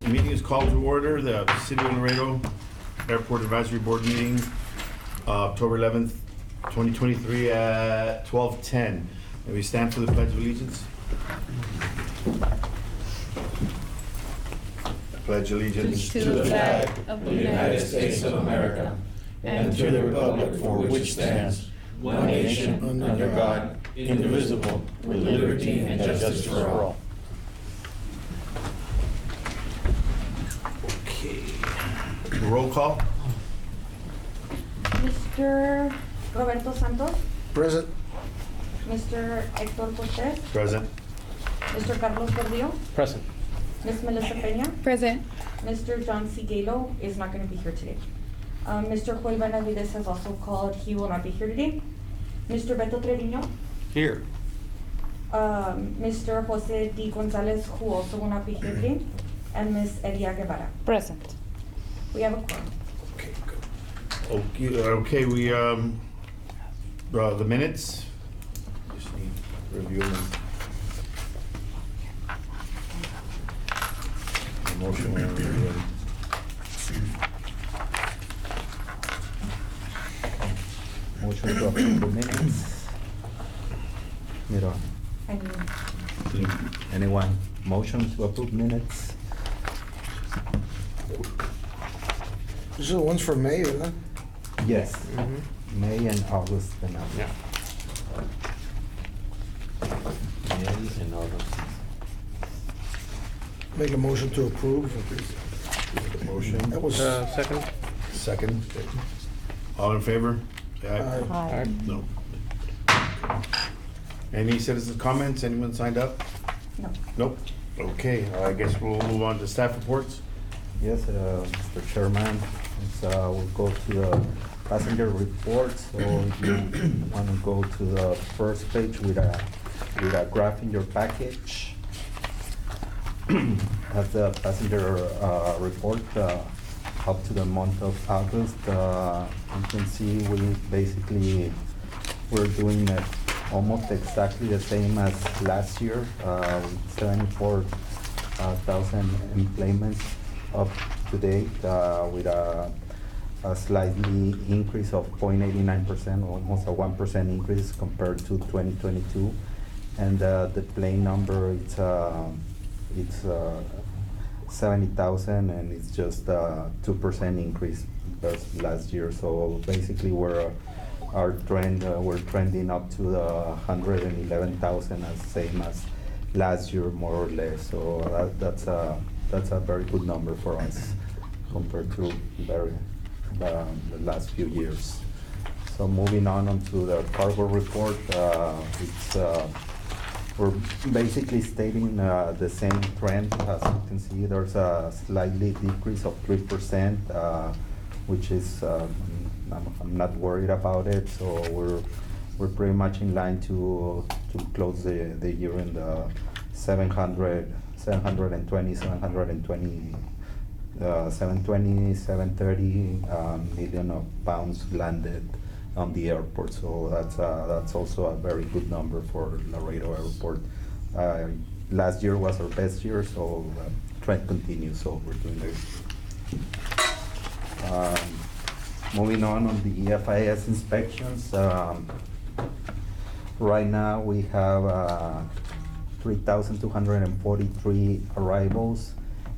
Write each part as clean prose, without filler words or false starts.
The meeting is called to order. The City of Laredo Airport Advisory Board meeting, October 11th, 2023 at 12:10. May we stand for the Pledge of Allegiance? Pledge allegiance to the flag of the United States of America and to the republic for which stands one nation under God, indivisible, with liberty and justice for all. Okay. Roll call. Mr. Roberto Santos, Present. Mr. Hector Cortez, Present. Mr. Carlos Gordillo, Present. Ms. Melissa Peña, Present. Mr. John C. Galo is not going to be here today. Mr. Joel Benavides has also called, he will not be here today. Mr. Beto Trevino, Here. Mr. Jose D. Gonzalez, who also will not be here today, and Ms. Elia Guevara. Present. We have a quorum. Okay, good. Okay, we, the minutes. Just need to review them. Motion whenever you're ready. Motion to approve the minutes. Miro, I mean, anyone? Motion to approve minutes? These are the ones for May, ¿verdad? Yes. May and August and Yeah. May and August. Make a motion to approve. The motion. That was, Second? Second. All in favor? Say aye. Aye. No. Any citizens' comments? Anyone signed up? no. Nope. Okay, I guess we'll move on to staff reports. Yes, Mr. Chairman, we'll go to the passenger report. So if you want to go to the first page with a graph in your package. As the passenger report up to the month of August, you can see we're doing almost exactly the same as last year, with 74,000 employments up to date, with a slightly increase of 0.89%, almost a 1% increase compared to 2022. And the plane number, it's 70,000, and it's just a 2% increase versus last year. So basically, we're trending up to the 111,000, as same as last year, more or less. So that's a very good number for us compared to the last few years. So moving on to the cargo report, we're basically stating the same trend. As you can see, there's a slightly decrease of 3%, which is I'm not worried about it. So we're pretty much in line to close the year in the 720, 730 million of pounds landed on the airport. So that's also a very good number for Laredo Airport. Last year was our best year, so trend continues. So we're doing good. Moving on the FIS inspections. Right now we have 3,243 arrivals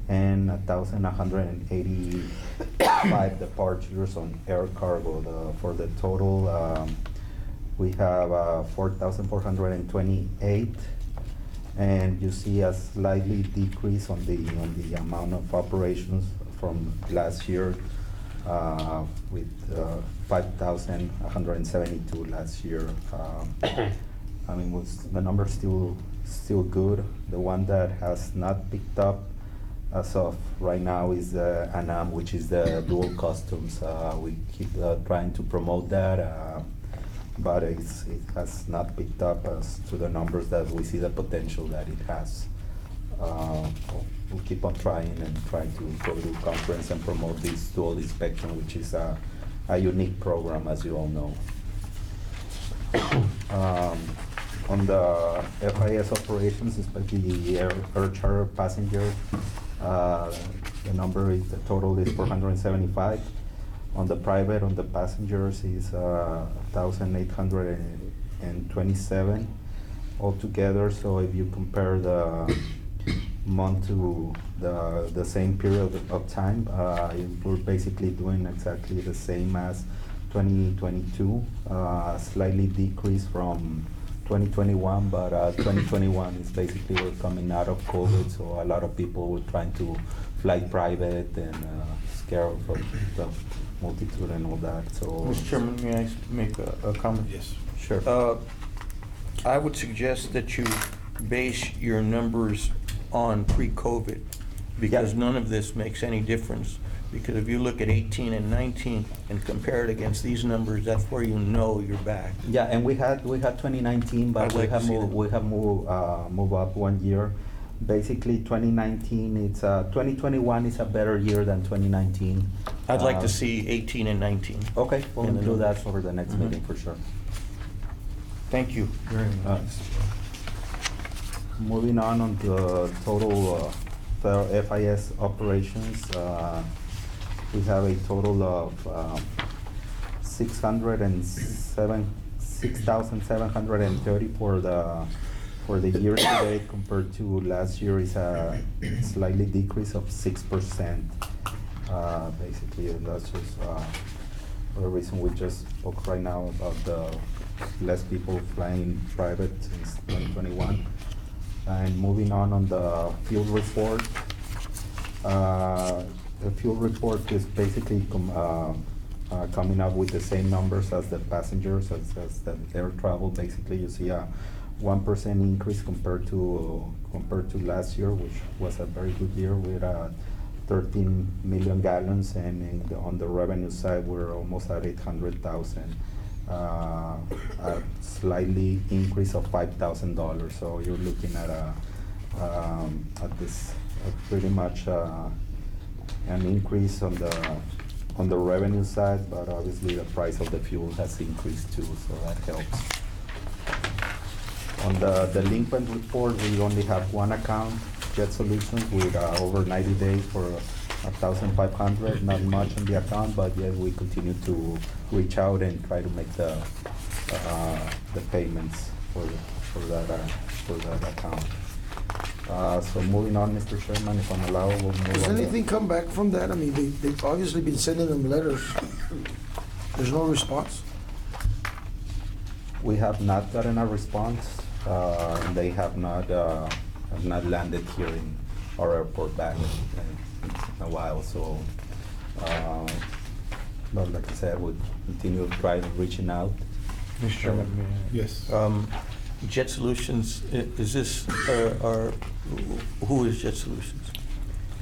and 1,185 departures on air cargo. For the total, we have 4,428, and you see a slightly decrease on the amount of operations from last year, with 5,172 last year. I mean, the number's still good. The one that has not picked up as of right now is the ANAM, which is the dual customs. We keep trying to promote that, but it has not picked up as to the numbers that we see the potential that it has. We'll keep on trying and trying to go to conference and promote this dual inspection, which is a unique program, as you all know. On the FIS operations, especially the air charter passenger, The number is, the total is 475. On the private, on the passengers is 1,827 altogether. So if you compare the month to the same period of time, we're basically doing exactly the same as 2022, slightly decreased from 2021, but 2021 is basically we're coming out of COVID, so a lot of people were trying to fly private and scared from the multitude and all that. So, Mr. Chairman, may I make a comment? Yes. sure. I would suggest that you base your numbers on pre-COVID, because Yeah. none of this makes any difference. Because if you look at 18 and 19 and compare it against these numbers, that's where you know you're back. Yeah, and we had 2019, but I'd like to see that. we have move up 1 year. Basically, 2019, 2021 is a better year than 2019. I'd like to Um, see 18 and 19. Okay, we'll in the include that numbers. over the next Mhm. meeting for sure. Thank you very much. Moving on to total FIS operations, we have a total of 6,730 for the year to date, compared to last year is a slightly decrease of 6%. Basically, and that's just for the reason we just spoke right now about the less people flying private since 2021. And moving on the fuel report. The fuel report is basically coming up with the same numbers as the passengers, as the air travel. Basically, you see a 1% increase compared to last year, which was a very good year with 13 million gallons, and on the revenue side, we're almost at 800,000. A slightly increase of $5,000. So you're looking at pretty much an increase on the revenue side, but obviously the price of the fuel has increased too, so that helps. On the delinquent report, we only have one account, Jet Solutions, with over 90 days for 1,500. Not much on the account, but yet we continue to reach out and try to make the payments for that account. So moving on, Mr. Chairman, if I'm allowed, we'll move on. Has anything come back from that? I mean, they've obviously been sending them letters. There's no response? We have not gotten a response. And they have not landed here in our airport back in a while. So, but like I said, we continue trying reaching out. Mr. Chairman, may I? Yes. Jet Solutions, is this, who is Jet Solutions?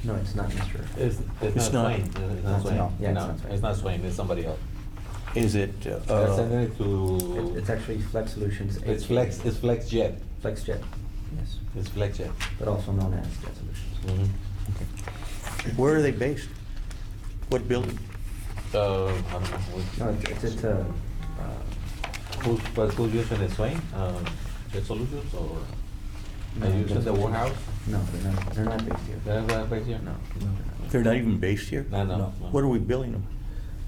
No, it's not Mr. It's It's not. not Swain. It's not Swain. No. Yeah, it's No, not Swain. it's not Swain, it's somebody else. Is it, I sent it to. It's actually Flex Solutions. It's Flex, it's FlexJet. FlexJet, yes, It's FlexJet. but also known as Jet Solutions. where are they based? What building? I don't know No, who's using it, Swain? Jet Solutions or are you using the warehouse? No, they're not based here. They're not based here? No. They're not even based here? No, no. No. What are we billing them?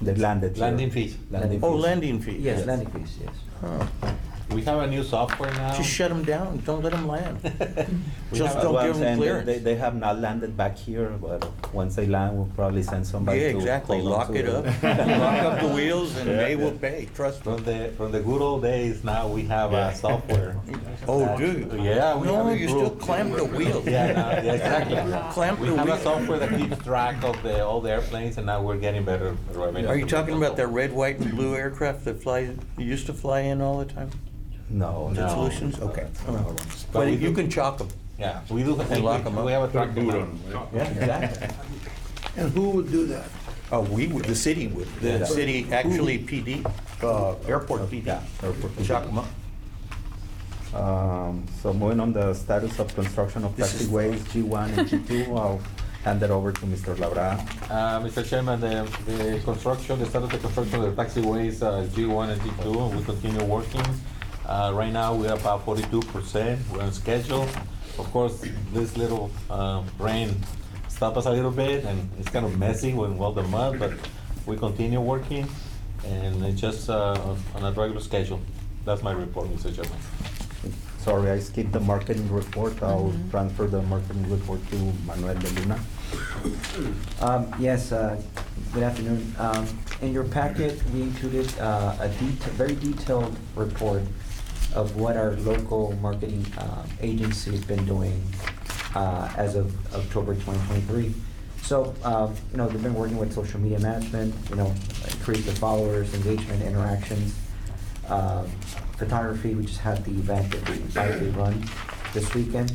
They landed here. Landing fees. Landing Oh, fees. landing fee? Yes, landing fees, yes. Oh. We have a new software now. Just shut them down, don't let them land. We Just have- don't Well, give I'm them saying clearance. they have not landed back here, but once they land, we'll probably send somebody Yeah, to exactly, hold on lock to it up, lock up the wheels and they will pay, trust me. From the good old days, now we have a software. Oh, that- do you? Yeah, we have No, you still improved. clamp the wheel. Yeah, no, yeah, exactly. Clamp We the have a wheel. software that keeps track of all the airplanes, and now we're getting better revenue. Are you talking about that red, white, and blue aircraft that used to fly in all the time? No. Jet No. Solutions? Okay. That's not one. But we You do- can chalk them. Yeah, we do. And lock 'em up. We have a Put a track boot on. on 'em, right? Yeah, exactly. And who would do that? Oh, we would, the city would, the Yeah. city, actually PD, airport PD. Yeah, airport PD. Chalk them up. So moving on the status of construction of This is- taxiways G1 and G2, I'll hand it over to Mr. Labra. Mr. Chairman, the start of the construction of the taxiways, G1 and G2, we continue working. Right now, we're about 42%, we're on schedule. Of course, this little rain stopped us a little bit, and it's kind of messy with all the mud, but we continue working, and it's just on a regular schedule. That's my report, Mr. Chairman. Sorry, I skipped the marketing report. I'll transfer the marketing report to Manuel de Luna. Yes, good afternoon. In your packet, we included a very detailed report of what our local marketing agency has been doing as of October 2023. So, they've been working with social media management, increase the followers, engagement, interactions, photography. We just had the event that we likely run this weekend.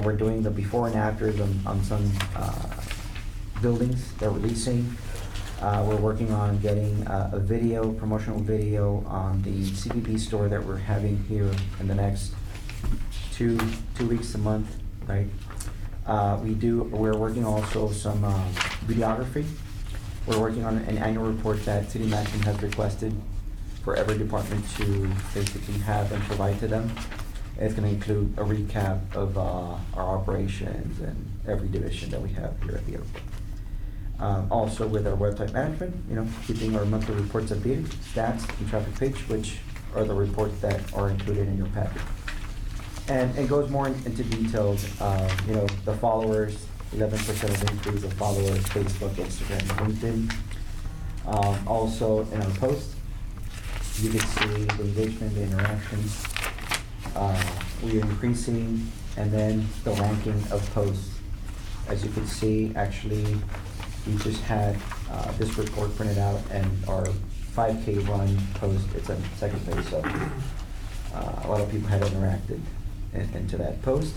We're doing the before and afters on some buildings that we're leasing. We're working on getting a video, promotional video on the CBB store that we're having here in the next two weeks a month, right? We're working also some videography. We're working on an annual report that City Management has requested for every department to basically have and provide to them. It's gonna include a recap of our operations and every division that we have here at the airport. Also with our website management, keeping our monthly reports updated, stats and traffic page, which are the reports that are included in your packet. And it goes more into details, the followers, 11% of increase of followers, Facebook, Instagram, and LinkedIn. Also in our posts, you can see the engagement, the interactions. We are increasing, and then the ranking of posts. As you can see, actually, we just had this report printed out, and our 5K run post, it's on the second page, so a lot of people had interacted into that post.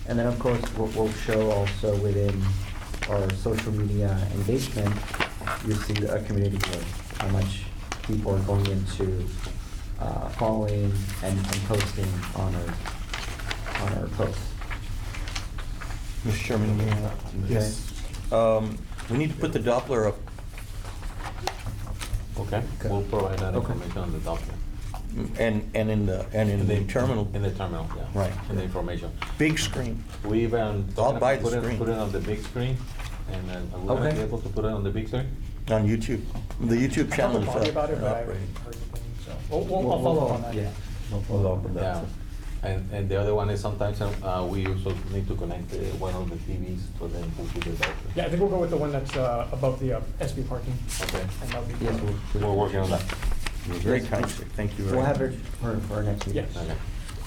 And then, of course, we'll show also within our social media engagement, you see the community growth, how much people are going into following and posting on our posts. Mr. Chairman, Yes. we need to put the Doppler up. Okay, we'll provide that Okay. information on the document. And in the terminal. In the terminal, yeah. Right. In the information. Big screen. We even. I'll buy the put it- screen. Put it on the big screen, and then we're gonna be Okay. able to put it on the big screen? On YouTube. The YouTube channel is I'll talk to about it, up but I and haven't operating. heard anything, so I'll follow up on that. Yeah. No follow-up on Yeah, that. and the other one is sometimes we also need to connect one of the TVs so then we'll do the doctor. Yeah, I think we'll go with the one that's above the SB parking, Okay, and that'll be. Yes, we're working on that. You're very kind, sir. Thank you very We'll much. have it for our next meeting. Yes. Okay.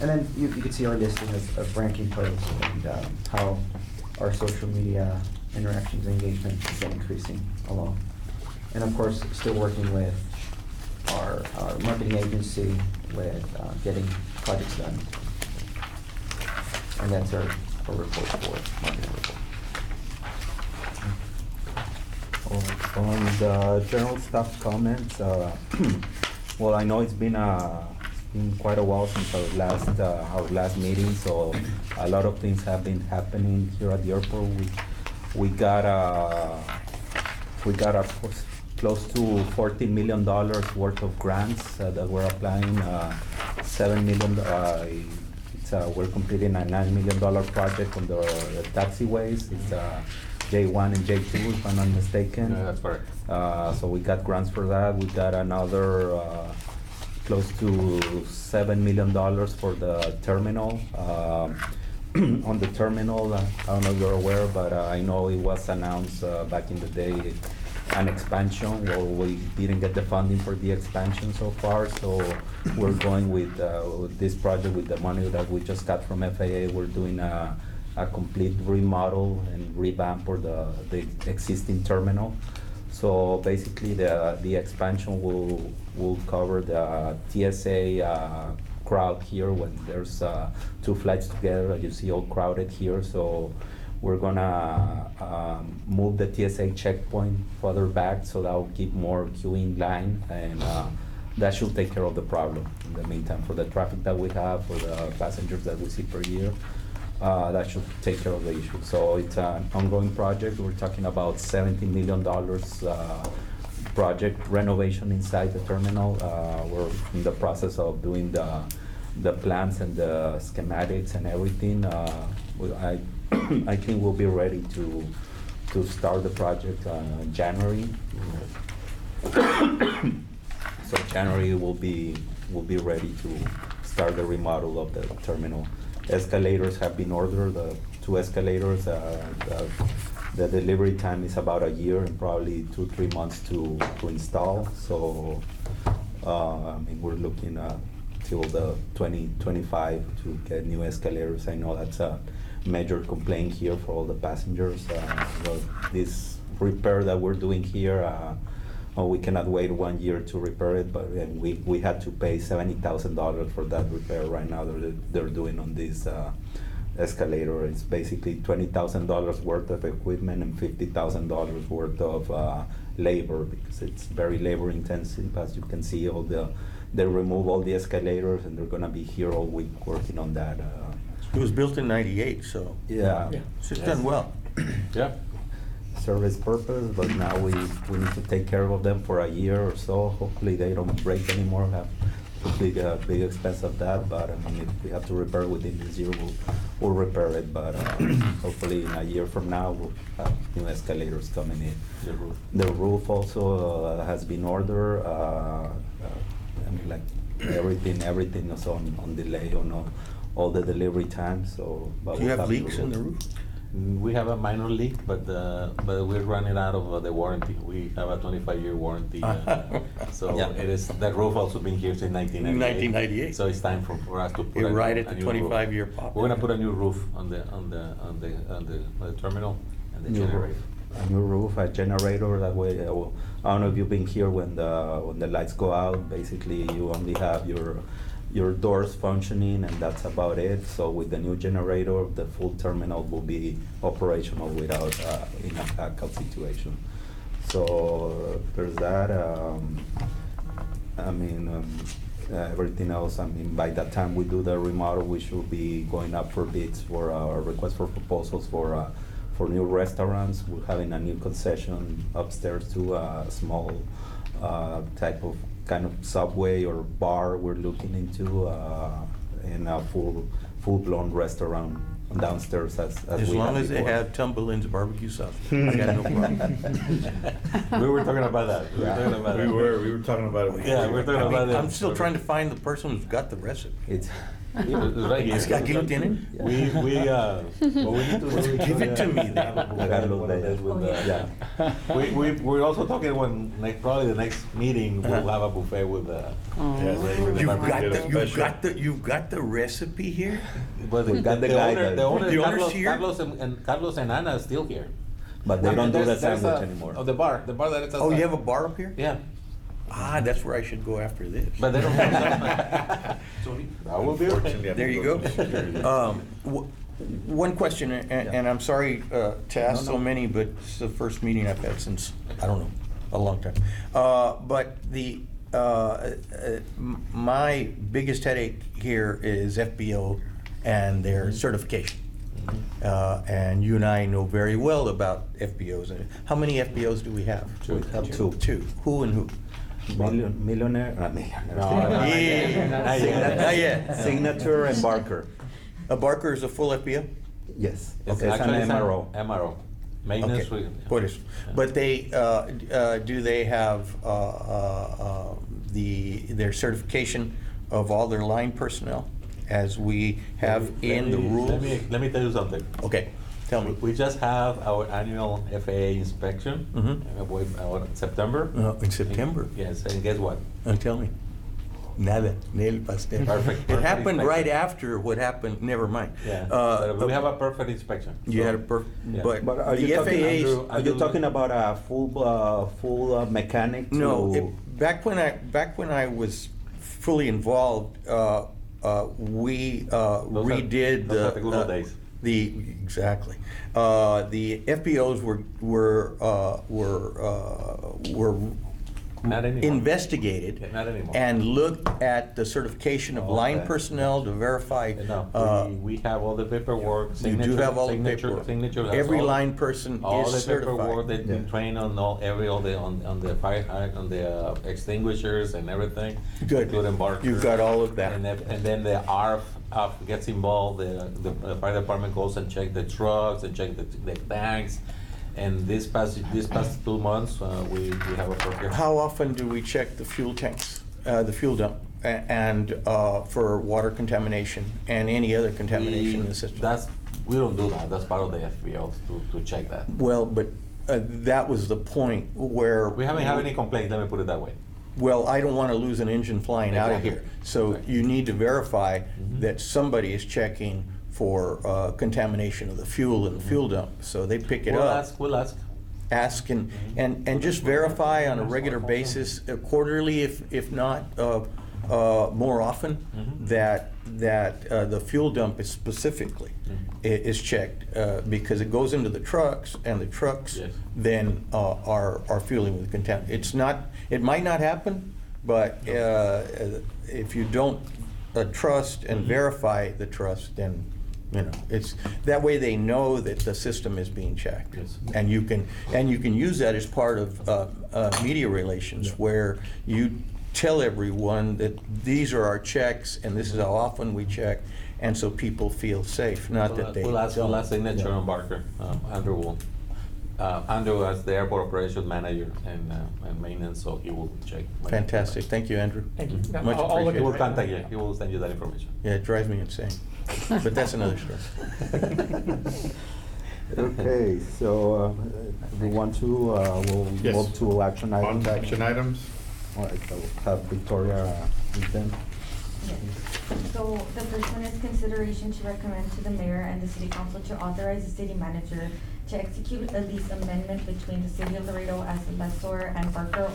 And then you can see our listing of ranking posts and how our social media interactions and engagement has been increasing along. And of course, still working with our marketing agency with getting projects done. And that's our report for marketing report. On the general staff comments, well, I know it's been quite a while since our last meeting, so a lot of things have been happening here at the airport. We got close to $14 million worth of grants that we're applying. $7 million. We're completing a $9 million project on the taxiways. It's J1 and J2, if I'm not mistaken. Yeah, that's correct. So we got grants for that. We got another close to $7 million for the terminal. On the terminal, I don't know if you're aware, but I know it was announced back in the day, an expansion. Well, we didn't get the funding for the expansion so far, so we're going with this project with the money that we just got from FAA. We're doing a complete remodel and revamp for the existing terminal. So basically, the expansion will cover the TSA crowd here when there's two flights together. You see all crowded here, so we're gonna move the TSA checkpoint further back, so that will keep more queuing line, and that should take care of the problem in the meantime for the traffic that we have, for the passengers that we see per year. That should take care of the issue. So it's an ongoing project. We're talking about $70 million project renovation inside the terminal. We're in the process of doing the plans and the schematics and everything, I think we'll be ready to start the project in January. So January will be ready to start the remodel of the terminal. Escalators have been ordered, the 2 escalators. The delivery time is about a year and probably 2-3 months to install. So I mean, we're looking till the 2025 to get new escalators. I know that's a major complaint here for all the passengers. This repair that we're doing here, we cannot wait 1 year to repair it, but we had to pay $70,000 for that repair right now they're doing on this escalator. It's basically $20,000 worth of equipment and $50,000 worth of labor, because it's very labor intensive. As you can see, they remove all the escalators and they're gonna be here all week working on that. It was built in '98, so Yeah. it's done well. Yeah. Service purpose, but now we need to take care of them for a year or so. Hopefully they don't break anymore, have a big expense of that, but I mean, if we have to repair within this year, we'll repair it, but hopefully in a year from now, we'll have new escalators coming in. The roof also has been ordered. I mean, like, everything is on delay on all the delivery times, so. But Do you we'll have the leaks in the roof? We have a minor leak, but we're running out of the warranty. We have a 25-year warranty. So Yeah. it is, that roof also been here since 1998. 1998. So it's time for us to put You're a right new- at the a new roof. 25-year pop. We're gonna put a new roof on the terminal and the New generator. roof. A new roof, a generator, that way, I don't know if you've been here when the lights go out, basically you only have your doors functioning and that's about it. So with the new generator, the full terminal will be operational without in a blackout situation. So there's that. I mean, everything else, I mean, by the time we do the remodel, we should be going up for bids for our request for proposals for new restaurants. We're having a new concession upstairs to a small type of kind of Subway or bar we're looking into, and a full-blown restaurant downstairs as As we long had as they before. have Tumbleins barbecue sauce, I got no problem. We were talking about that. We were talking about We that. were talking about it. Yeah, we're talking about it. I'm still trying to find the person who's got the recipe. It's, It's right here. Aquí lo tienen? What we need to do is Give it to me then. Agarlo one of de- those with the- yeah. We're also talking when, probably the next meeting, we'll have a buffet with the. You've got the recipe here? But We got the guy owner, that- the owner, The owner's Carlos, here? Carlos and Anna is still here. But they I mean, don't do the there's sandwich a- anymore. Oh, the bar that is outside. Oh, you have a bar up here? Yeah, Ah, that's where I should go after this. but they don't have that. That will be okay. There you go. One question, and I'm sorry to ask so many, but it's the first meeting I've had since, I don't know, a long time. But my biggest headache here is FBO and their certification. And you and I know very well about FBOs. How many FBOs do we have? We have two. Two. Who and who? Millionaire, not millionaire. Yeah. Not yet. Signature and Barker. A Barker is a full FBO? Yes. It's It's actually an MRO. MRO. Maintenance. Okay, with- por eso. But they, do they have their certification of all their line personnel as we have in the rules? Let me tell you something. Okay, tell me. We just have our annual FAA inspection in September. In September? Yes, and guess what? Tell me. Nada, ni el pastel. Perfect. It happened inspection. right after what happened, never mind. Yeah, but we have a perfect inspection. You had a Yeah. but But are the you talking, FAA's. Andrew, are you talking about a full mechanic to? No, back when I was fully involved, we redid those are the good old days. Exactly. The FBOs were Not anymore. investigated Not anymore. and looked at the certification of All line that. personnel to verify? No, we have all the paperwork. You do have all the signature- paperwork. signature has Every all- line person all is the paperwork. certified. They've been trained on on the fire on the extinguishers and everything. Good. Including Barker. You've got all of that. And then the ARF gets involved. The fire department goes and check the trucks and check the tanks. And this past 2 months, we have a program. How often do we check the fuel tanks, the fuel dump, and for water contamination and any other contamination in the system? We don't do that. That's part of the FBO to check that. Well, but that was the point where. We haven't had any complaints, let me put it that way. Well, I don't want to lose an engine flying out of Exactly. here. So Exactly. you need to verify Mhm. that somebody is checking for contamination of the fuel in the fuel dump. So they pick it up. We'll ask. Ask and just verify on a regular basis, quarterly, if not more often, Mhm. that the fuel dump is specifically is checked, because it goes into the trucks, and the trucks Yes. then are fueling with contaminant. It's not, it might not happen, but if you don't trust and Mhm. verify the trust, then, you know, it's, that way they know that the system is being checked. Yes. And you can use that as part of media relations, Yeah. where you tell everyone that these are our checks, and this is how often we check, and so people feel safe, not that they We'll ask don't. signature Yeah. on Barker. Andrew will, Andrew as the airport operations manager and maintenance, so he will check. Fantastic, thank you, Andrew. Thank you. Mhm. Yeah, Much I'll look appreciated. He will at it. contact you, he will send you that information. Yeah, it drives me insane, but that's another story. Okay, so we want to, we'll Yes. move to action On items. to action items. All right, so have Victoria present. Yes. So the first one is consideration to recommend to the mayor and the city council to authorize the city manager to execute a lease amendment between the city of Laredo as the lessor and Barker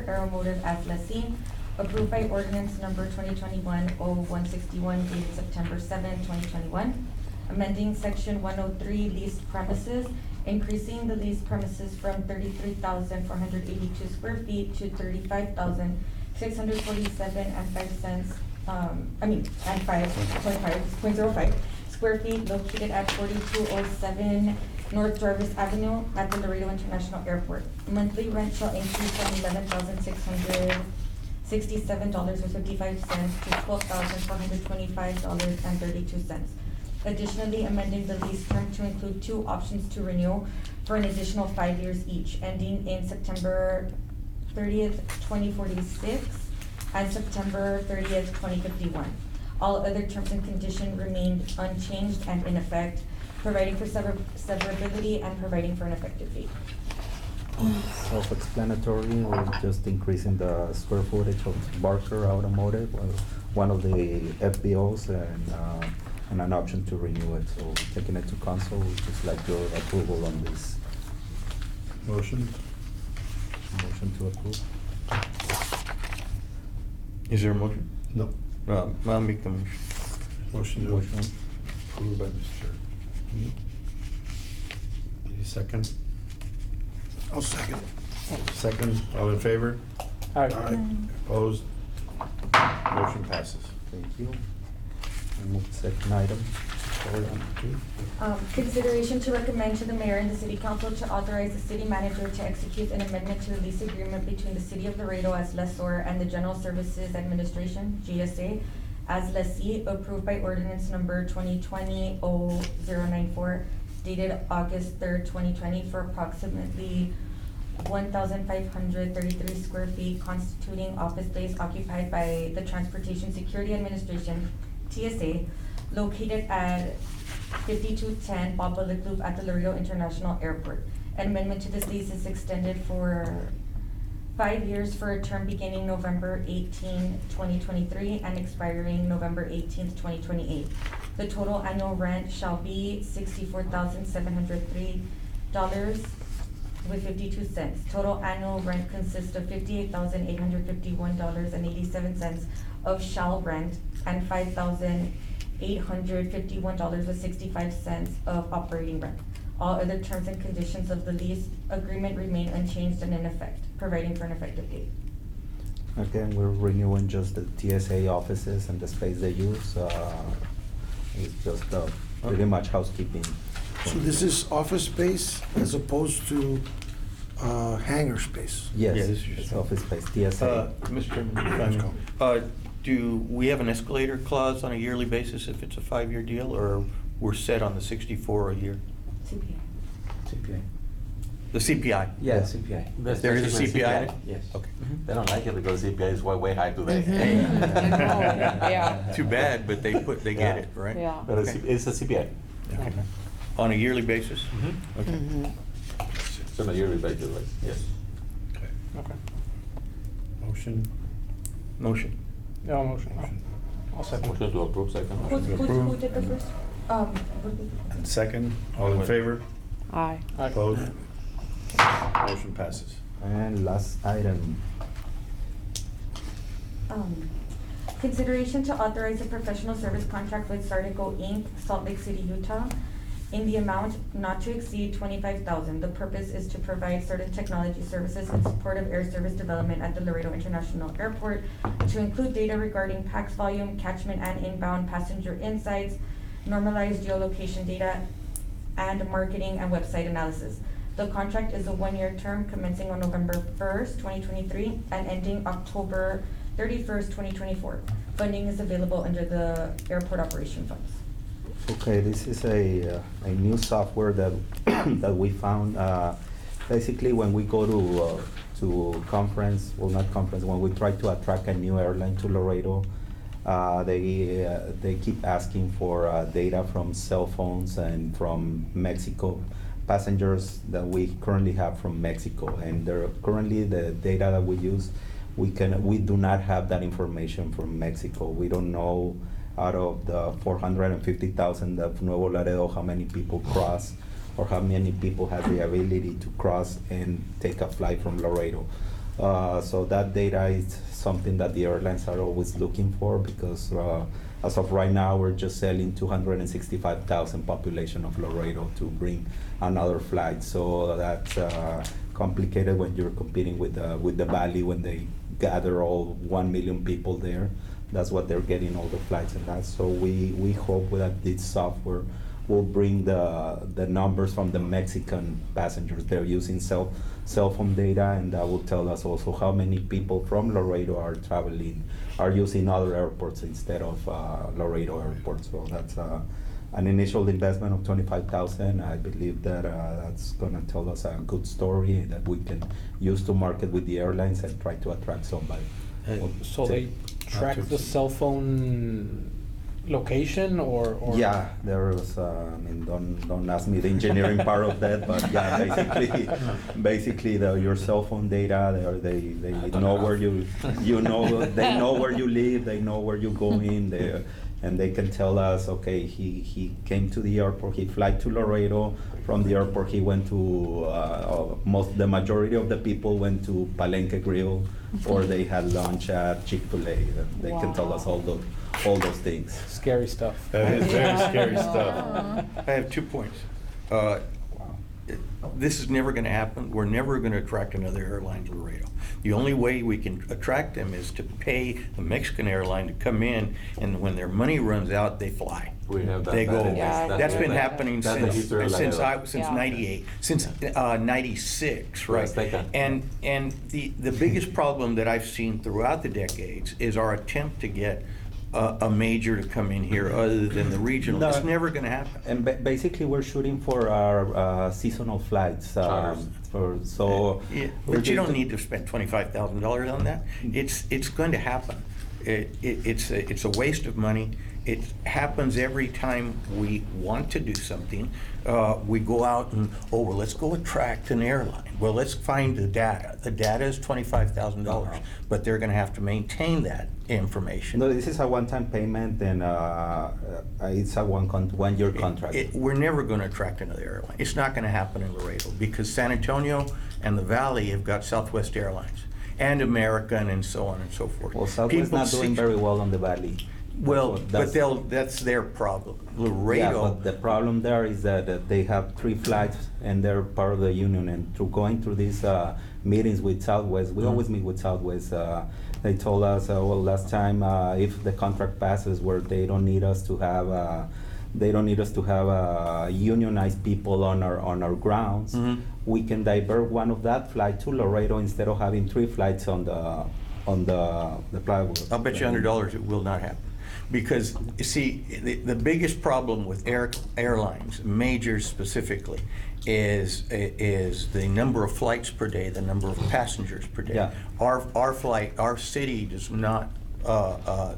Aeromotive as lessee, approved by ordinance number 2021-0161 dated September 7, 2021, amending section 103 leased premises, increasing the leased premises from 33,482 square feet to 35,647 and 5 cents, and 5.05 square feet located at 4207 North Jarvis Avenue at the Laredo International Airport. Monthly rent shall increase from $11,667.55 to $12,425.32. Additionally, amending the lease term to include 2 options to renew for an additional 5 years each, ending in September 30th, 2046 and September 30th, 2051. All other terms and conditions remained unchanged and in effect, providing for severability and providing for an effective date. Self-explanatory, we're just increasing the square footage of Barker Automotive, one of the FBOs, and an option to renew it. So taking it to council, we just like your approval on this. Motion. Motion to approve. Is there a motion? No. I'll make the motion. Motion to Motion. approve by Mr. Any second? I'll second. Second, all in favor? All right. Aye. Opposed? Motion passes. Thank you. And move to second item. Consideration to recommend to the mayor and the city council to authorize the city manager to execute an amendment to the lease agreement between the city of Laredo as lessor and the General Services Administration, GSA, as lessee, approved by ordinance number 2020-094, dated August 3rd, 2020, for approximately 1,533 square feet, constituting office space occupied by the Transportation Security Administration, TSA, located at 5210 Bob Bullock Loop at the Laredo International Airport. An amendment to this lease is extended for 5 years for a term beginning November 18, 2023 and expiring November 18th, 2028. The total annual rent shall be $64,703.52. Total annual rent consists of $58,851.87 of shall rent and $5,851.65 of operating rent. All other terms and conditions of the lease agreement remain unchanged and in effect, providing for an effective date. Again, we're renewing just the TSA offices and the space they use. It's just pretty much housekeeping. So this is office space as opposed to hangar space? Yes, Yeah, this is it's just- office space, TSA. Mr. Chairman, if I may. Do we have an escalator clause on a yearly basis if it's a 5-year deal, or we're set on the 64 a year? CPA. CPA. The CPI? Yeah, CPI. That's There is a basically CPI? Yes. Okay. They don't like it because CPI is way high today. Yeah. Too bad, but they get it, right? Yeah. But Okay. it's a CPI. Okay. On a yearly basis? Okay. It's on a yearly basis, like, yes. Okay. Motion? Motion. No, motion. I'll second. Motion to approve, second. Who did the first? And second, all in favor? Aye. Opposed? Motion passes. And last item, Consideration to authorize a professional service contract with Sardico Inc., Salt Lake City, Utah, in the amount not to exceed $25,000. The purpose is to provide certain technology services in support of air service development at the Laredo International Airport, to include data regarding pax volume, catchment and inbound passenger insights, normalized geolocation data, and marketing and website analysis. The contract is a 1-year term commencing on November 1st, 2023, and ending October 31st, 2024. Funding is available under the airport operation funds. okay, this is a new software that, that we found. Basically, when we go to conference, well, not conference, when we try to attract a new airline to Laredo, they keep asking for data from cell phones and from Mexico, passengers that we currently have from Mexico. And currently the data that we use, we do not have that information from Mexico. We don't know out of the 450,000 of Nuevo Laredo how many people cross, or how many people have the ability to cross and take a flight from Laredo. So that data is something that the airlines are always looking for, because as of right now, we're just selling 265,000 population of Laredo to bring another flight. So that's complicated when you're competing with the Valley, when they gather all 1 million people there. That's what they're getting, all the flights and that. So we hope that this software will bring the numbers from the Mexican passengers. They're using cell phone data, and that will tell us also how many people from Laredo are using other airports instead of Laredo Airport. So that's an initial investment of $25,000. I believe that that's gonna tell us a good story that we can use to market with the airlines and try to attract somebody. So they track the cell phone location, or? Yeah, there was, I mean, don't ask me the engineering part of that, but yeah, basically your cell phone data, they know where they know where you live, they know where you're going, and they can tell us, okay, he came to the airport, he flew to Laredo, from the airport he went to, the majority of the people went to Palenque Grill, or they had lunch at Chick-fil-A. They can tell us all those things. Scary stuff. That is very scary stuff. I have 2 points. This is never going to happen. We're never going to attract another airline to Laredo. The only way we can attract them is to pay the Mexican airline to come in, and when their money runs out, they fly. We have that. They go. Yeah. That's been happening That's the history of since Laredo. Yeah. 98, since 96, right? Azteca. And the biggest problem that I've seen throughout the decades is our attempt to get a major to come in here other than the regional. No. It's never going to happen. And basically, we're shooting for our seasonal flights. Charters. Yeah, but you don't need to spend $25,000 on that. It's going to happen. It's a waste of money. It happens every time we want to do something. We go out and, well, let's go attract an airline. Well, let's find the data. The data is $25,000, but they're going to have to maintain that information. No, this is a one-time payment, and it's a one-year contract. We're never going to attract another airline. It's not going to happen in Laredo, because San Antonio and the Valley have got Southwest Airlines and American and so on and so forth. Well, Southwest not doing very well on the Valley. Well, what- but that's their problem. Yeah, Laredo, but the problem there is that they have 3 flights and they're part of the union. And through going through these meetings with Southwest, we always meet with Southwest. They told us, well, last time, if the contract passes where they don't need us to have, unionized people on our grounds, we can divert one of that flight to Laredo instead of having 3 flights on the plywood. I'll bet you $100 it will not happen. Because, you see, the biggest problem with airlines, majors specifically, is the number of flights per day, the number of passengers per day. Yeah. Our city does not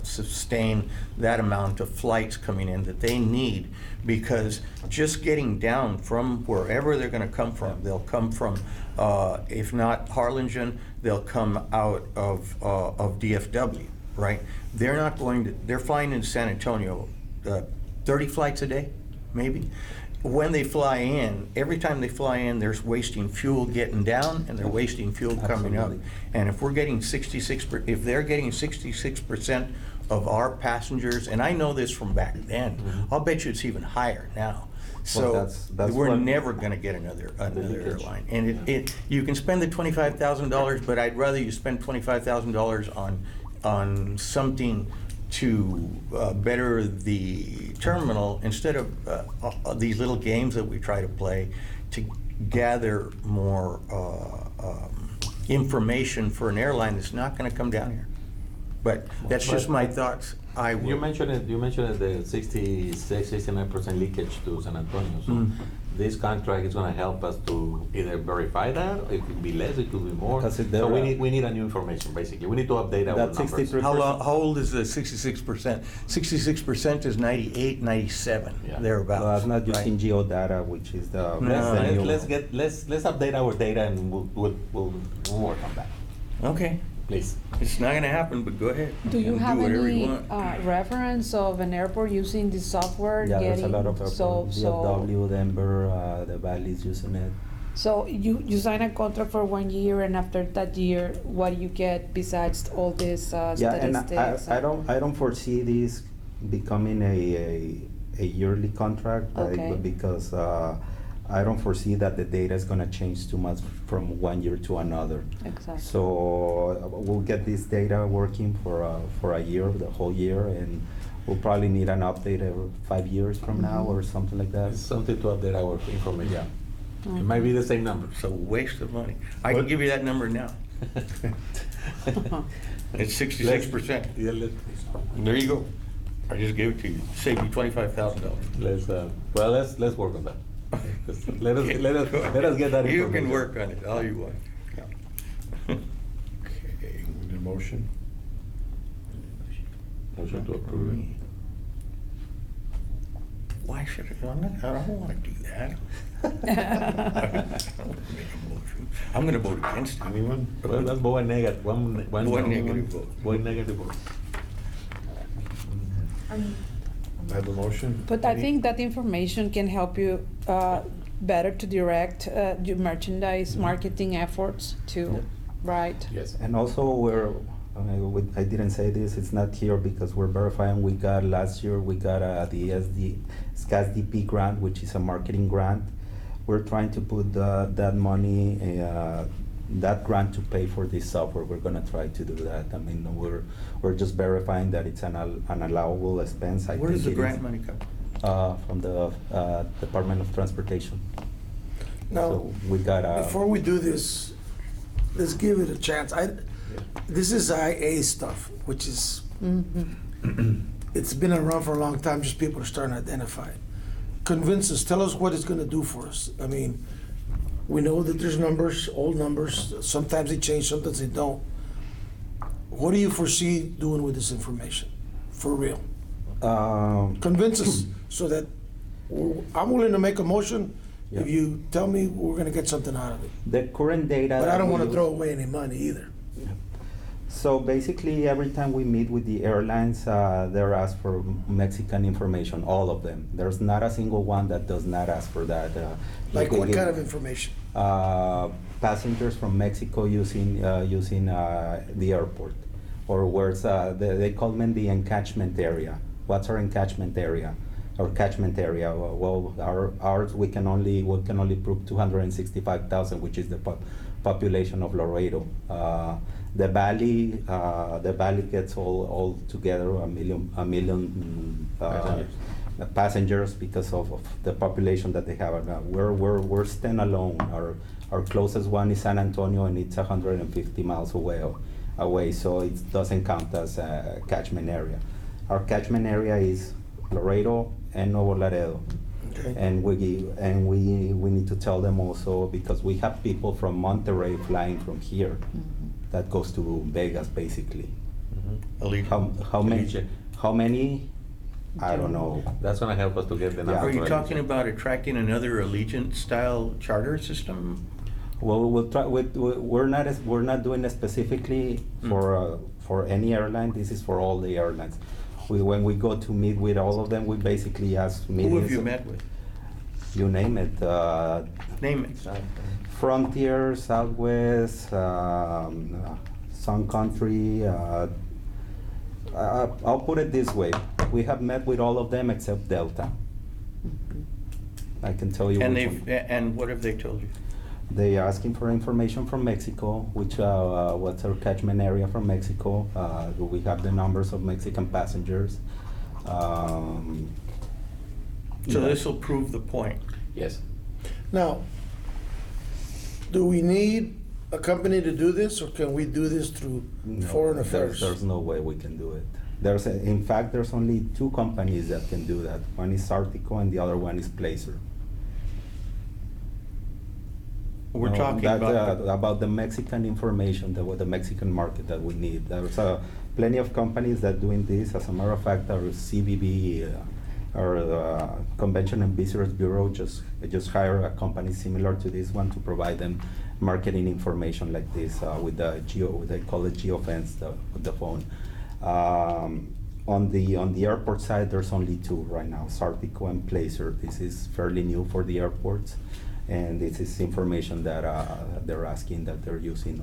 sustain that amount of flights coming in that they need, because just getting down from wherever they're gonna come from, they'll come from, if not Harlingen, they'll come out of DFW, right? They're flying into San Antonio, 30 flights a day, maybe? When they fly in, every time they fly in, they're wasting fuel getting down, and they're wasting fuel coming up. Absolutely. And if we're getting if they're getting 66% of our passengers, and I know this from back then, I'll bet you it's even higher now. So that's we're what- never gonna get another airline. And you can spend the $25,000, but I'd rather you spend $25,000 on something to better the terminal instead of these little games that we try to play to gather more information for an airline that's not going to come down here. But that's just my thoughts. You mentioned the 69% leakage to San Antonio. So this contract is going to help us to either verify that, or it could be less, it could be more. Because it- So we need a new information, basically. We need to update our That numbers. 63 How old is the 66%? 66% is 98, 97, Yeah. thereabouts. So that's not right? using geodata, which is the. No, that's the new- Let's update our data, and we'll work on that, Okay, please. it's not going to happen, but go ahead. Do you have whatever you any want. reference of an airport using this software? Yeah, there's a lot of so DFW, Denver, the Valley's using it. so you sign a contract for 1 year, and after that year, what do you get besides all these Yeah, and statistics? I don't foresee this becoming a yearly contract, like, Okay. because I don't foresee that the data is gonna change too much from 1 year to another. Exactly. So we'll get this data working for a year, the whole year, and we'll probably need an update every 5 years from now or something like that. It's something to update our information. Yeah. It might be the same number. It's a waste of money. I can give you that number now. It's 66%. Yeah, There you go. I just gave it to you. Saved you $25,000. let's work on that. Let us get that information. You can work on it all you want. Okay, we need a motion. Motion to approve it. Why should I don't want to do that. I'm going to vote against it. Anyone? Well, that's vote negative. One One no. negative vote. One negative vote. I have a motion. But I think that information can help you better to direct your merchandise marketing efforts too, right? Yes. And also I didn't say this, it's not here because we're verifying, last year we got the SCASDP grant, which is a marketing grant. We're trying to put that money, that grant to pay for this software. We're gonna try to do that. I mean, we're just verifying that it's an allowable expense. Where does the grant money come? From the Department of Transportation. Now, So we got before we do this, let's give it a chance. This is IA stuff, which is, it's been around for a long time, just people are starting to identify it. Convince us, tell us what it's gonna do for us. I mean, we know that there's numbers, old numbers, sometimes they change, sometimes they don't. What do you foresee doing with this information, for real? Convince us, so that, I'm willing to make a motion if Yeah. you tell me we're gonna get something out of it. the current data. But I don't that we wanna use- throw away any money either. So basically, every time we meet with the airlines, they're asked for Mexican information, all of them. There's not a single one that does not ask for that. Like they what give, kind of information? Passengers from Mexico using the airport. or where's, they call them the encatchment area. What's our encatchment area? Our catchment area, well, ours, we can only prove 265,000, which is the population of Laredo. The valley gets all together a million passengers because of the population that they have. We're standalone. Our closest one is San Antonio, and it's 150 miles away, so it doesn't count as a catchment area. Our catchment area is Laredo and Nuevo Laredo. Okay. And we need to tell them also, because we have people from Monterrey flying from here that goes to Vegas basically. Allegiant. How many? I don't know. That's gonna help us to get the Yeah. number. Are you talking about attracting another Allegiant-style charter system? Well, we'll try. We're not doing it specifically for any airline. This is for all the airlines. When we go to meet with all of them, we basically ask meetings. Who have you met with? You name it. Name it. Frontier, Southwest, Sun Country. I'll put it this way: we have met with all of them except Delta. I can tell you. And which one. and what have they told you? They are asking for information from Mexico, which what's our catchment area from Mexico? Do we have the numbers of Mexican passengers? So Yeah. this will prove the point. Yes. Now, do we need a company to do this, or can we do this through No, Foreign Affairs? There's no way we can do it. In fact, there's only two companies that can do that. One is Sartico and the other one is Placer. We're No, talking that, about. about the Mexican information, the Mexican market that we need. There's plenty of companies that doing this. As a matter of fact, our CBB, our Convention and Visitors Bureau, just hired a company similar to this one to provide them marketing information like this with the they call it geofence, with the phone. On the airport side, there's only two right now, Sartico and Placer. This is fairly new for the airports. And this is information that they're asking, that they're using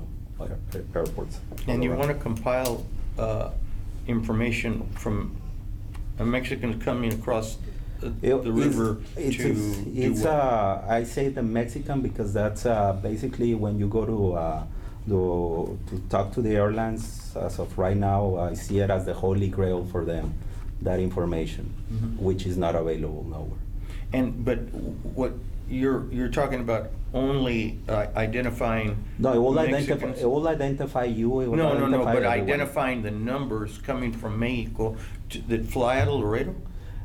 airports. And you want to compile information from Mexicans coming across the river to do what? I say the Mexican because that's basically when you go to talk to the airlines. As of right now, I see it as the holy grail for them, that information, which is not available nowhere. But what you're talking about only identifying No, it will Mexicans? identify you. It will No, identify but everyone. identifying the numbers coming from Mexico that fly out of Laredo?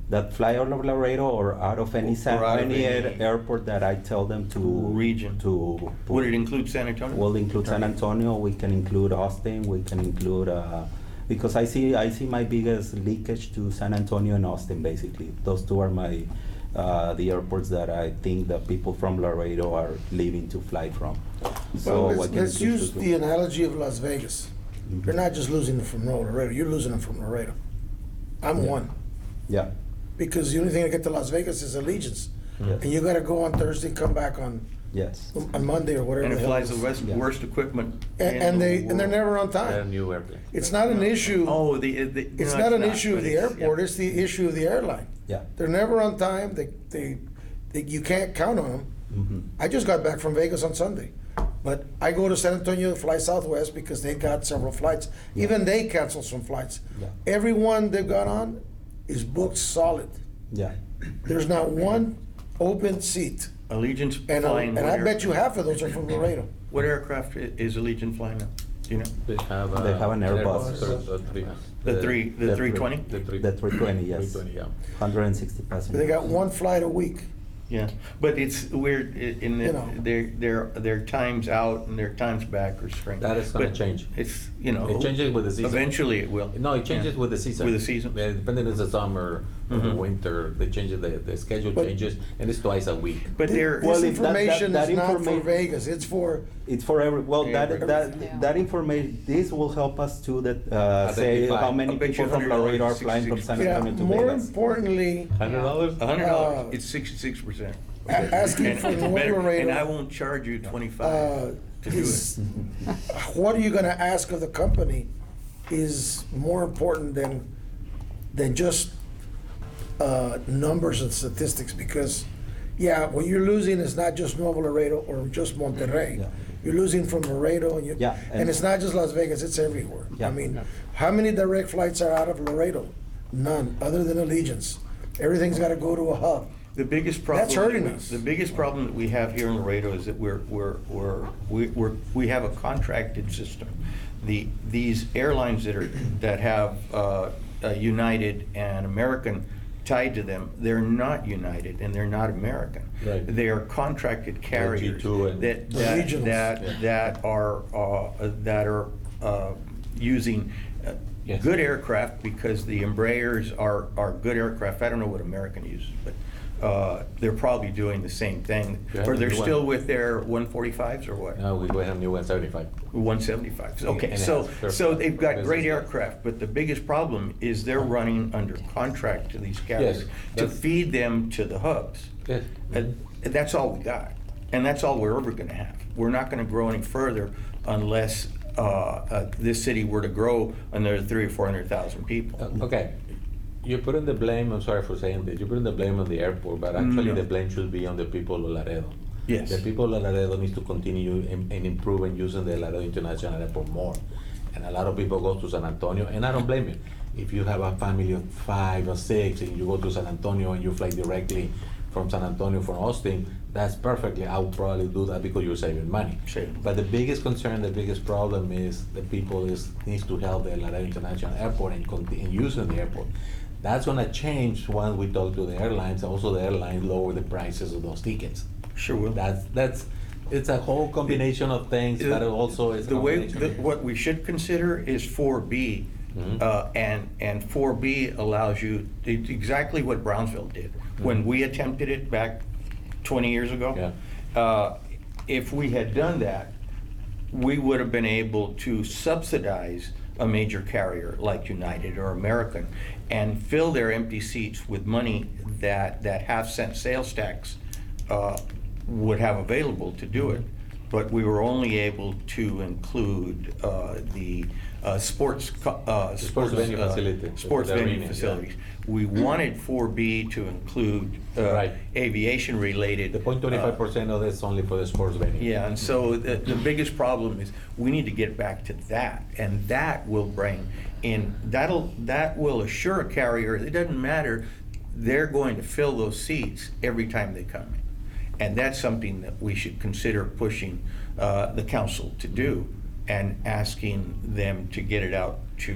That fly out of Laredo or out of any Or out of any airport that I tell them to region. to Would it include San Antonio? We'll include San Antonio. We can include Austin. We can include because I see my biggest leakage to San Antonio and Austin. Basically, those two are my the airports that I think the people from Laredo are leaving to fly from. So Well, what can let's you use do? the analogy of Las Vegas. Mhm. You're not just losing them from Laredo, you're losing them from Laredo. I'm Yeah. one, Yeah. because the only thing to get to Las Vegas is Allegiance. Yes. And you gotta go on Thursday, come back on Yes. Monday or whatever And the it hell flies it the is. Yeah. worst equipment. in And the they're world. never on Brand time. new airplane. It's not an issue, Oh, it's no, not an not, issue of but the it's- airport, yeah. it's the issue of the airline. Yeah. They're never on time, you can't count on them. Mm-hmm. I just got back from Vegas on Sunday, but I go to San Antonio to fly Southwest because they got several flights. Even they canceled some flights. Yeah. Everyone they've got on is booked solid. Yeah. There's not one open seat. Allegiant's And flying. I what bet you aircraft? half of those are from Laredo. What aircraft is Allegiant flying now? Do you know? They have an Airbus. The 320? The The 320, yes. 320, yeah. 160 passengers. They got one flight a week. Yeah, but it's weird in You know. their times out and their times back are strange. That is gonna But change. It's, you know. It changes with the season. Eventually it will. No, it changes Yeah. with the season. With the season. Yeah, depending on the summer or the Mhm. winter, they change the schedule But- changes, and it's twice a week. But they're, Well, This if that- information that is not for informa- Vegas, it's for, It's for every, well, Everything. that information, this will help us to say Identify. how many I'll bet you people from Laredo are flying from San yeah, Antonio to more Vegas. importantly, $100? $100, it's 66%. asking for And Nuevo better- And I Laredo, won't charge you 25 to do is, it. what are you gonna ask of the company is more important than just numbers and statistics, because, yeah, what you're losing is not just Nuevo Laredo or just Monterrey. Yeah. You're losing from Laredo, and Yeah, and and- it's not just Las Vegas, it's everywhere. Yeah. I mean, how many direct flights are out of Laredo? None, other than Allegiance. Everything's gotta go to a hub. The biggest problem. That's hurting us. The biggest problem that we have here in Laredo is that we have a contracted system. These airlines that have United and American tied to them, they're not United and they're not American. Right. They are contracted carriers G2 and- that The regionals. that are using Yes. good aircraft, because the Embraers are good aircraft. I don't know what American uses, but they're probably doing the same thing. Yeah, Or they're new one. still with their 145s or what? No, we go have new 175. 175s. Okay, And it so, has perfect so they've got business great class. aircraft, but the biggest problem is they're running under contract to these carriers to that's- feed them to the hubs. Yes. And that's all we got, and that's all we're ever gonna have. We're not gonna grow any further unless this city were to grow another 300,000 or 400,000 people. Okay, you put in the blame, I'm sorry for saying this, you put in the blame on the airport, but actually No. the blame should be on the people of Laredo. Yes. The people of Laredo needs to continue and improve and using the Laredo International Airport more. And a lot of people go to San Antonio, and I don't blame you. If you have a family of 5 or 6 and you go to San Antonio and you fly directly from San Antonio, from Austin, that's perfectly, I would probably do that because you're saving money. Saving. But the biggest concern, the biggest problem is the people needs to help the Laredo International Airport and using the airport. That's gonna change once we talk to the airlines. Also, the airlines lower the prices of those tickets. Sure will. It's a whole combination of things, but it also is a The way, combination. what we should consider is 4B, Mhm. and 4B allows you, it's exactly what Brownsville did. When we attempted it back 20 years ago. If we had done that, we would have been able to subsidize a major carrier like United or American and fill their empty seats with money that half-cent sales tax would have available to do it. But we were only able to include the sports venue facility, sports the venue arena, yeah. facilities. We wanted 4B to include Right. aviation-related. The 0.25% of this only for the sports venue. Yeah, and so the biggest problem is we need to get back to that, and that will bring in, that will assure a carrier, it doesn't matter, they're going to fill those seats every time they come in. And that's something that we should consider pushing the council to do and asking them to get it out to.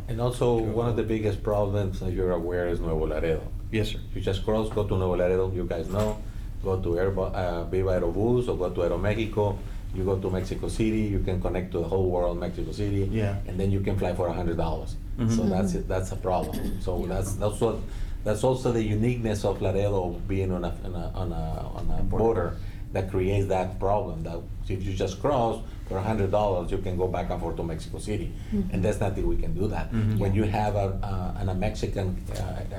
And also, one of the biggest problems, as you're aware, is Nuevo Laredo. Yes, sir. You just cross, go to Nuevo Laredo, you guys know, go to Viva Aerobus or go to Aeromexico, you go to Mexico City, you can connect to the whole world, Mexico City. Yeah. And then you can fly for $100. Mhm. So that's it, that's a problem. So that's also the uniqueness of Laredo being on a border that creates that problem, that if you just cross for $100, you can go back and forth to Mexico City. And that's not that we can do that. Mhm. When you have a Mexican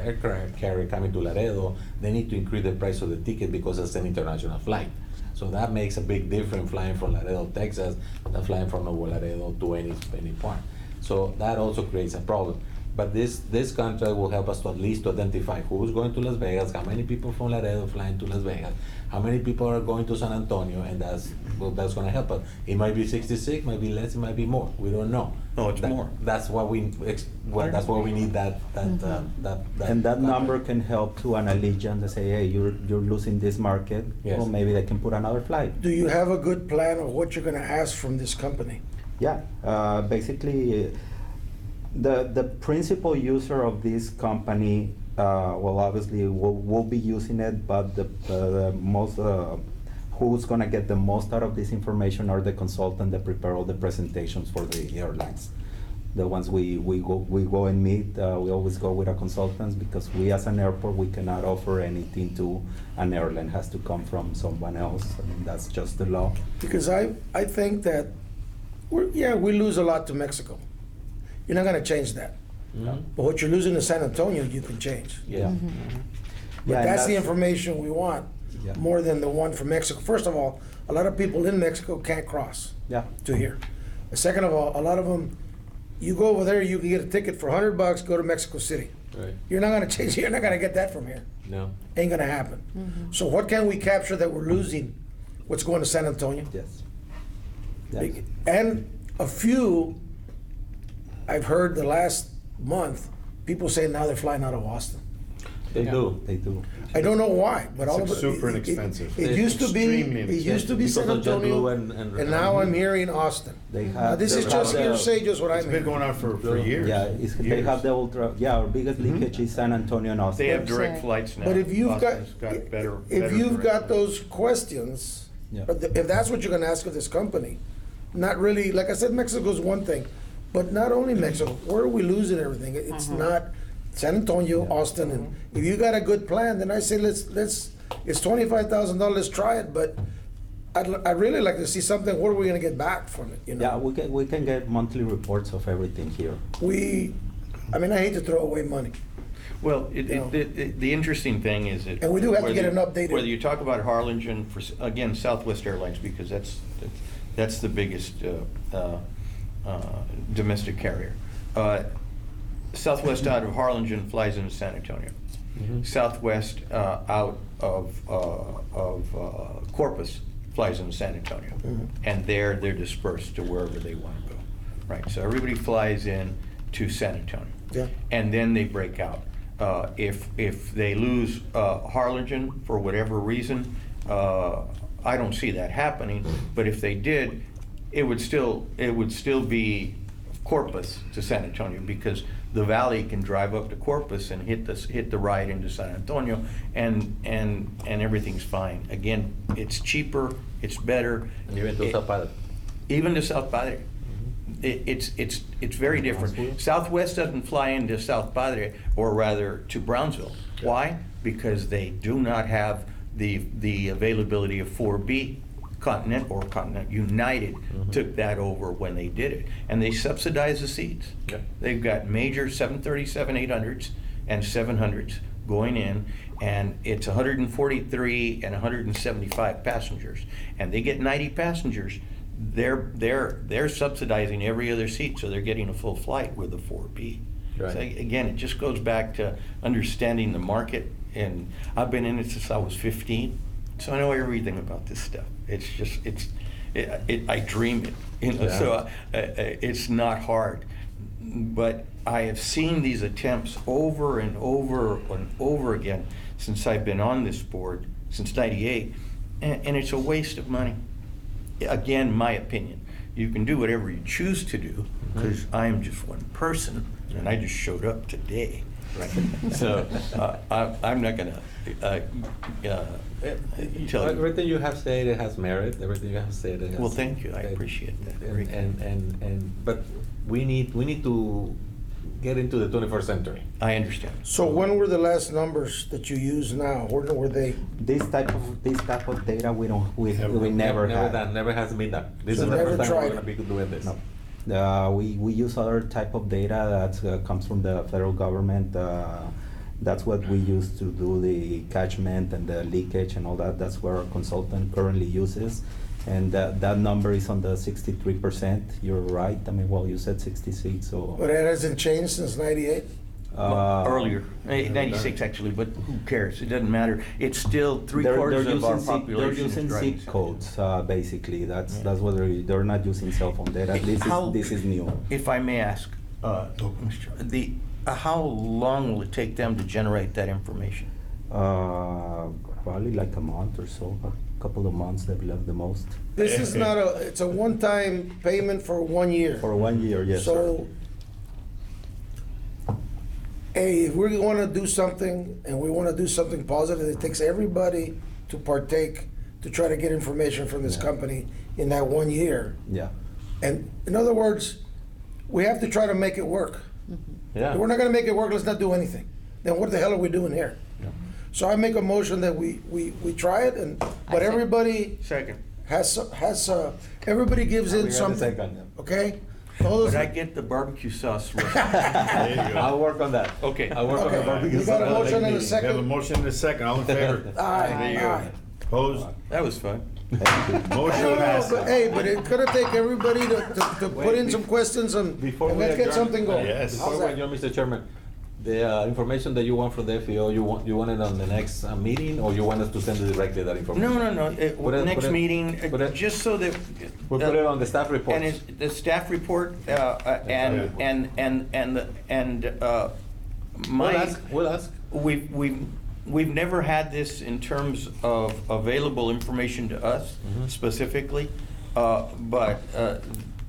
aircraft carrier coming to Laredo, they need to increase the price of the ticket because it's an international flight. So that makes a big difference flying from Laredo, Texas, than flying from Nuevo Laredo to any point. So that also creates a problem. But this contract will help us to at least identify who's going to Las Vegas, how many people from Laredo flying to Las Vegas, how many people are going to San Antonio, and that's going to help us. It might be 66, might be less, it might be more. We don't know. No, it's more. That's why we need that. And that number can help to an Allegiant to say, hey, you're losing this market. Yes. Well, maybe they can put another flight. Do you have a good plan of what you're gonna ask from this company? Yeah, basically, the principal user of this company, well, obviously will be using it, but the most, who's gonna get the most out of this information are the consultant that prepare all the presentations for the airlines. The ones we go and meet, we always go with our consultants because we as an airport, we cannot offer anything to an airline, it has to come from someone else. I mean, that's just the law. Because I think that, we lose a lot to Mexico. You're not gonna change that. Mhm. But what you're losing to San Antonio, you can change. Yeah. But Yeah, and that's the information we want, Yeah. more than the one from Mexico. First of all, a lot of people in Mexico can't cross Yeah. to here. Second of all, a lot of them, you go over there, you can get a ticket for $100, go to Mexico City. Right. You're not gonna change, you're not gonna get that from here. No. Ain't gonna happen. So what can we capture that we're losing? What's going to San Antonio? Yes. Yes. And a few, I've heard the last month, people say now they're flying out of Austin. They Yeah. do. They do. I don't know why, but all of it. Super it- it- inexpensive. It used to be, Extremely it used to be Because San of JetBlue Antonio, and- and now I'm hearing Austin. They Now, have. this is they just have the- hearsay, just what It's I'm been hearing. going on for years. Yeah, they Years. have the ultra. Yeah, our biggest leakage is San Antonio and Austin. They have direct flights now. But if you've got, Austin's got better- if better you've got direct- those questions, Yeah. or if that's what you're gonna ask of this company, not really, like I said, Mexico's one thing, but not only Mexico, where are we losing everything? It's not San Antonio, Austin, and if you got a good plan, then I say let's, it's $25,000, let's try it, but I'd really like to see something, what are we gonna get back from it, you know? Yeah, we can get monthly reports of everything here. I mean, I hate to throw away money. Well, You know. the interesting thing is that. And we do have to whether get an you- updated- Whether you talk about Harlingen, for, again, Southwest Airlines, because that's the biggest domestic carrier. Southwest out of Harlingen flies into San Antonio. Southwest out of Corpus flies into San Antonio. And they're dispersed to wherever they want to go. Right, so everybody flies in to San Antonio. Yeah. And then they break out. If they lose Harlingen for whatever reason, I don't see that happening, but if they did, it would still be Corpus to San Antonio, because the Valley can drive up to Corpus and hit the ride into San Antonio, and everything's fine. Again, it's cheaper, it's better. And even to South Padre. Even to South Padre. It's very different. Southwest doesn't fly into South Padre, or rather to Brownsville. Why? Because they do not have the availability of 4B. Continent United took that over when they did it, and they subsidize the seats. Yeah. They've got major 737-800s and 700s going in, and it's 143 and 175 passengers, and they get 90 passengers. They're subsidizing every other seat, so they're getting a full flight with the 4B. Right. So again, it just goes back to understanding the market, and I've been in it since I was 15, so I know everything about this stuff. It's just, I dream it, you know, Yeah. so it's not hard. But I have seen these attempts over and over and over again since I've been on this board, since '98, and it's a waste of money. Again, my opinion. You can do whatever you choose to do, because I am just one person, and I just showed up today. Right. So I'm not gonna tell you. Everything you have said, it has merit. Everything you have said, it has. Well, thank you. I appreciate that. Very good. But we need to get into the 21st century. I understand. So when were the last numbers that you use now? When were they? This type of data we never had. done. Never has been done. This So is the never first time tried we're gonna be doing this. No. We use other type of data that comes from the federal government. That's what we use to do the catchment and the leakage and all that. That's where our consultant currently uses. And that number is on the 63%. You're right. I mean, well, you said 66, so. But it hasn't changed since '98? Earlier, 96 actually, but who cares? It doesn't matter. It's still three-quarters of our population They're is using driving. zip codes, basically. That's what they're not using cell phone data. This is new. If I may ask, how long will it take them to generate that information? Probably like a month or so, a couple of months they've left the most. This is not it's a one-time payment for 1 year. For 1 year, yes, sir. So, hey, if we want to do something and we want to do something positive, it takes everybody to partake to try to get information from this company in that 1 year. Yeah. And in other words, we have to try to make it work. Yeah. If we're not going to make it work, let's not do anything. Then what the hell are we doing here? So I make a motion that we try it, but everybody Second. has everybody gives in We have a something. second. Okay? Todos- But I get the barbecue sauce. recipe. There you go. I'll work on that. Okay. I'll work on the Okay, barbecue you got a sauce. motion and a We have a second? motion and a second. All in favor? Aye, There you go. aye. Opposed? That was fun. Motion No, passes. but hey, but it could have taken everybody to put in some questions and Before we let's get adjourn- something going. Yes. Before How's we that? adjourn, Mr. Chairman, the information that you want from the FAO, you want it on the next meeting, or you want us to send it directly that information? No, Put it- next put it- meeting, put it- just so that. We'll put it on the staff reports. And it's the staff report, and We'll ask. we've never had this in terms of available information to us Mhm. specifically, but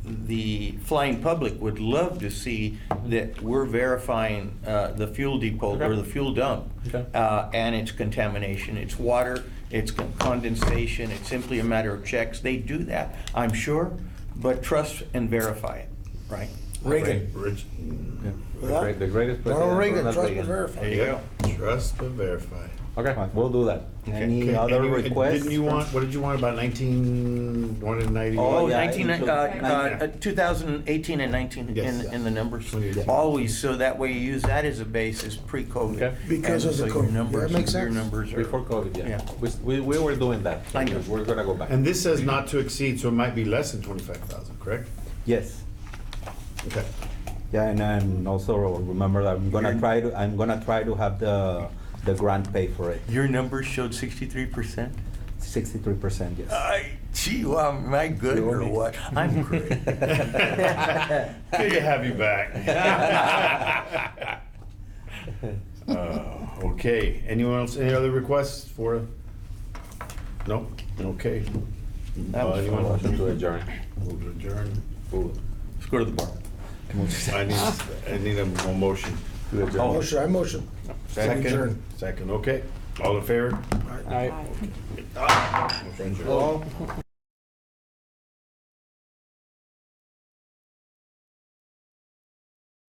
the flying public would love to see that we're verifying the fuel depot or Okay. the fuel dump. Okay. And its contamination, it's water, it's condensation, it's simply a matter of checks. They do that, I'm sure, but trust and verify it, right? Reagan. Rich, Yeah. The greatest president. Ronald Reagan, Ronald trust Reagan. but verify. there you go. Trust but verify. Okay, we'll do that. Any Okay, other and you- requests? Didn't you want, what did you want about 1990? Oh, yeah, 2018 and 19 Yes. in the numbers. Yeah. Always, so that way you use that as a basis pre-COVID. Okay. Because And of the so your COVID. Yeah, numbers- that makes Your sense. numbers are. Before COVID, yeah. Yeah. We were doing that. I know. We're gonna go back. And this says not to exceed, so it might be less than 25,000, correct? Yes. Okay. Yeah, and also remember that I'm gonna try to have the grant pay for it. Your numbers showed 63%? 63%, yes. Gee, well, am I good or what? I'm great. Good to have you back. Okay, anyone else, any other requests for? No? Okay. That was Anyone? Motion to adjourn. Move to adjourn. Let's go to the bar. I need a motion. To adjourn. Oh. Motion, I motion. Second? Adjourn. Second, okay. All in favor? Aye. Motion adjourned.